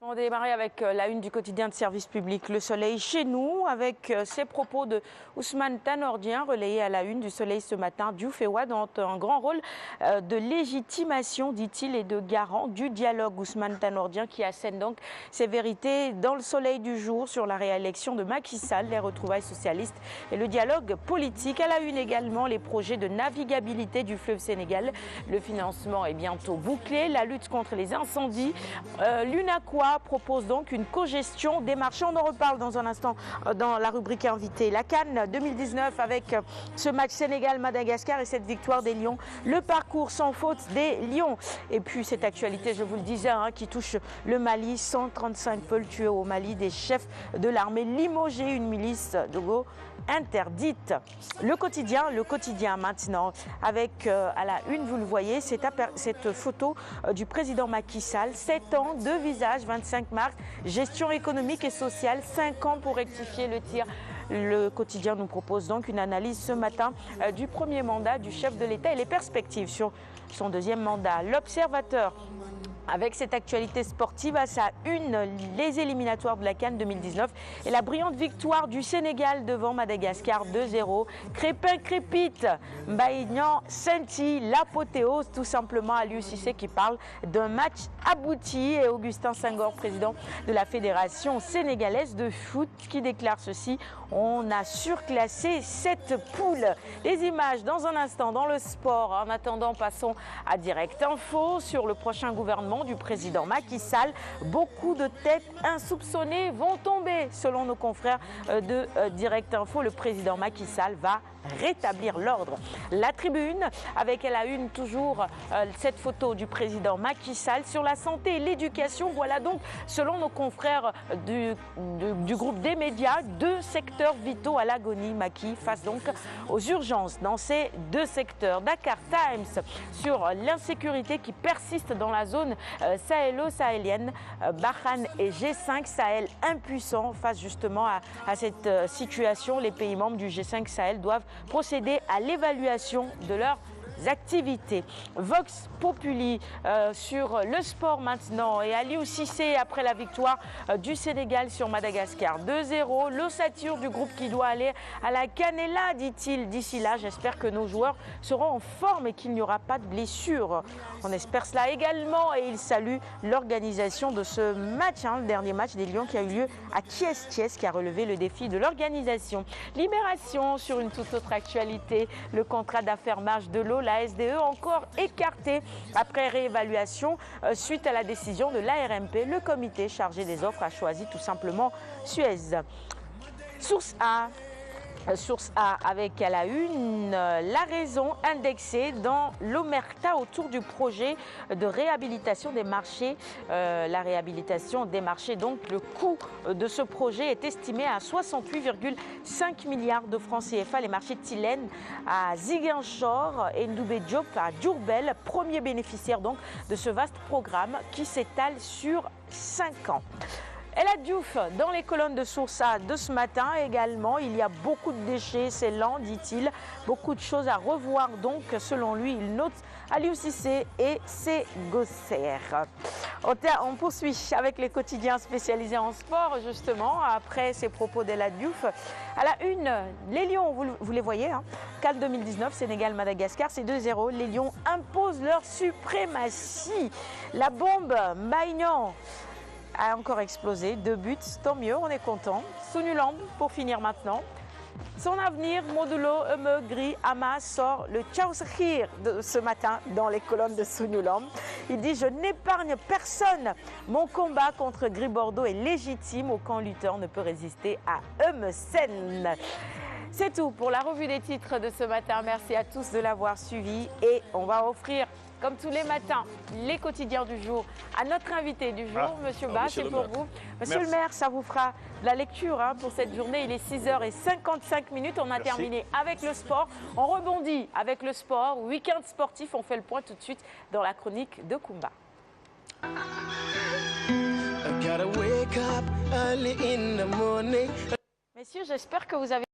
On démarre avec la une du quotidien de service public Le Soleil chez nous, avec ces propos de Ousmane Tanordien relayés à la une du Soleil ce matin. Diouf et Wade ont un grand rôle de légitimation, dit-il, et de garant du dialogue. Ousmane Tanordien qui assène donc ses vérités dans Le Soleil du jour sur la réélection de Macky Sall, les retrouvailles socialistes et le dialogue politique. À la une également, les projets de navigabilité du fleuve Sénégal. Le financement est bientôt bouclé. La lutte contre les incendies. L'UNACOIS propose donc une cogestion des marchés. On en reparle dans un instant dans la rubrique invitée. La CAN 2019 avec ce match Sénégal-Madagascar et cette victoire des Lions. Le parcours sans faute des Lions. Et puis cette actualité, je vous le disais, qui touche le Mali. 135 peuls tués au Mali, des chefs de l'armée limogés, une milice de go interdite. Le quotidien maintenant, avec à la une, vous le voyez, cette photo du président Macky Sall. 7 ans, 2 visages, 25 mars, gestion économique et sociale, 5 ans pour rectifier le tir. Le quotidien nous propose donc une analyse ce matin du premier mandat du chef de l'État et les perspectives sur son deuxième mandat. L'Observateur, avec cette actualité sportive, à sa une, les éliminatoires de la CAN 2019 et la brillante victoire du Sénégal devant Madagascar 2-0. Crépin crépite, Mbaïnian scintille, l'apothéose tout simplement. Aliou Cissé qui parle d'un match abouti et Augustin Senghor, président de la Fédération sénégalaise de foot, qui déclare ceci: on a surclassé cette poule. Les images dans un instant dans le sport. En attendant, passons à Direct Info sur le prochain gouvernement du président Macky Sall. Beaucoup de têtes insoupçonnées vont tomber. Selon nos confrères de Direct Info, le président Macky Sall va rétablir l'ordre. La Tribune, avec à la une toujours cette photo du président Macky Sall sur la santé et l'éducation. Voilà donc, selon nos confrères du groupe des médias, 2 secteurs vitaux à l'agonie. Macky face donc aux urgences dans ces 2 secteurs. Dakar Times sur l'insécurité qui persiste dans la zone sahélo-sahélienne. Barkhane et G5 Sahel impuissants face justement à cette situation. Les pays membres du G5 Sahel doivent procéder à l'évaluation de leurs activités. Vox Populi sur le sport maintenant, et Aliou Cissé après la victoire du Sénégal sur Madagascar 2-0. L'ossature du groupe qui doit aller à la CAN est là, dit-il. D'ici là, j'espère que nos joueurs seront en forme et qu'il n'y aura pas de blessures. On espère cela également, et il salue l'organisation de ce match, le dernier match des Lions qui a eu lieu à Thiès, qui a relevé le défi de l'organisation. Libération sur une toute autre actualité, le contrat d'affermage de l'eau. La SDE encore écartée après réévaluation suite à la décision de l'ARMP. Le comité chargé des offres a choisi tout simplement Suez. Source A avec à la une la raison indexée dans l'omerta autour du projet de réhabilitation des marchés. La réhabilitation des marchés, donc le coût de ce projet est estimé à 68,5 milliards de francs CFA. Les marchés de Tilène à Ziguinchor et Ndoubé Diop à Diourbel, premier bénéficiaire donc de ce vaste programme qui s'étale sur 5 ans. Et la Diouf, dans les colonnes de Source A de ce matin également, il y a beaucoup de déchets, c'est lent, dit-il. Beaucoup de choses à revoir donc, selon lui. Il note Aliou Cissé et ses gossaires. On poursuit avec les quotidiens spécialisés en sport, justement, après ces propos de la Diouf. À la une, les Lions, vous les voyez, CAN 2019, Sénégal-Madagascar, c'est 2-0. Les Lions imposent leur suprématie. La bombe, Mbaïnian a encore explosé, 2 buts, tant mieux, on est content. Sunulamb, pour finir maintenant. Son avenir, Modulo, Gris, Ama sort le Tchaousskhir de ce matin dans les colonnes de Sunulamb. Il dit: je n'épargne personne. Mon combat contre Gris Bordeaux est légitime. Aucun lutteur ne peut résister à Sen. C'est tout pour la revue des titres de ce matin. Merci à tous de l'avoir suivi et on va offrir, comme tous les matins, les quotidiens du jour à notre invité du jour, Monsieur Bas, c'est pour vous. Monsieur le maire, ça vous fera de la lecture pour cette journée. Il est 6h55. On a terminé avec le sport. On rebondit avec le sport. Week-end sportif, on fait le point tout de suite dans la chronique de Kumba. Messieurs, j'espère que vous avez